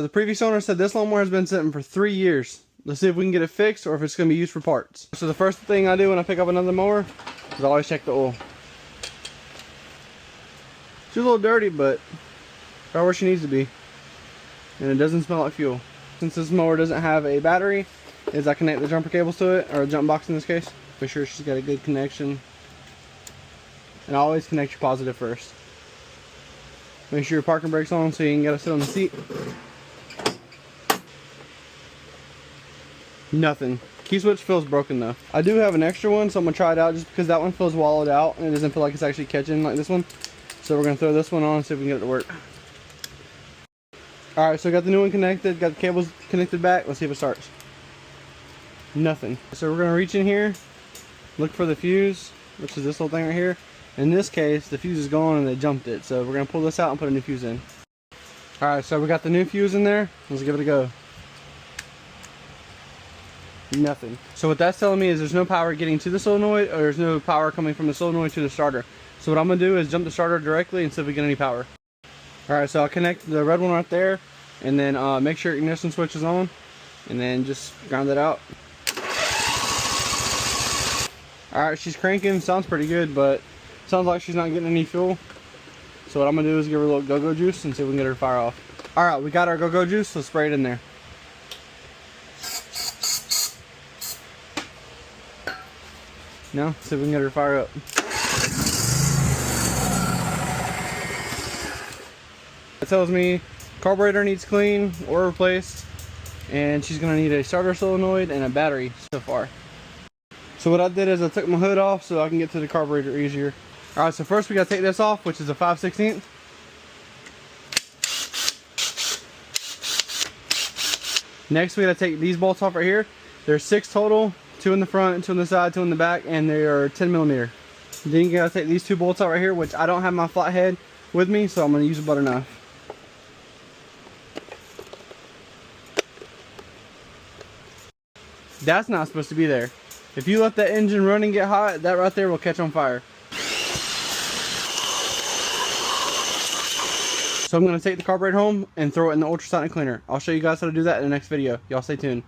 The previous owner said this lawnmower has been sitting for 3 years. Let's see if we can get it fixed or if it's going to be used for parts. So the first thing I do when I pick up another mower is I always check the oil. She's a little dirty, but right where she needs to be. And it doesn't smell like fuel. Since this mower doesn't have a battery, is I connect the jumper cables to it, or a jump box in this case. Make sure she's got a good connection. And always connect your positive first. Make sure your parking brake's on so you can get to sit on the seat. Nothing. Key switch feels broken though. I do have an extra one, so I'm gonna try it out just because that one feels wallowed out and it doesn't feel like it's actually catching like this one. So we're gonna throw this one on and see if we can get it to work. Alright, so I got the new one connected, got the cables connected back. Let's see if it starts. Nothing. So we're gonna reach in here, look for the fuse, which is this little thing right here. In this case, the fuse is gone and they jumped it. So we're gonna pull this out and put a new fuse in. Alright, so we got the new fuse in there. Let's give it a go. Nothing. So what that's telling me is there's no power getting to the solenoid, or there's no power coming from the solenoid to the starter. So what I'm gonna do is jump the starter directly and see if we get any power. Alright, so I'll connect the red one right there, and then make sure ignition switch is on, and then just ground that out. Alright, she's cranking, sounds pretty good, but sounds like she's not getting any fuel. So what I'm gonna do is give her a little go-go juice and see if we can get her to fire off. Alright, we got our go-go juice, let's spray it in there. Now, see if we can get her to fire up. It tells me carburetor needs clean or replaced, and she's gonna need a starter solenoid and a battery so far. So what I did is I took my hood off so I can get to the carburetor easier. Alright, so first we gotta take this off, which is a 5/16. Next we gotta take these bolts off right here. There's 6 total, 2 in the front, 2 on the side, 2 in the back, and they are 10mm. Then you gotta take these 2 bolts out right here, which I don't have my flathead with me, so I'm gonna use a butter knife. That's not supposed to be there. If you let that engine run and get hot, that right there will catch on fire. So I'm going to take the carburetor home and throw it in the ultrasonic cleaner. I'll show you guys how to do that in the next video. Y'all stay tuned.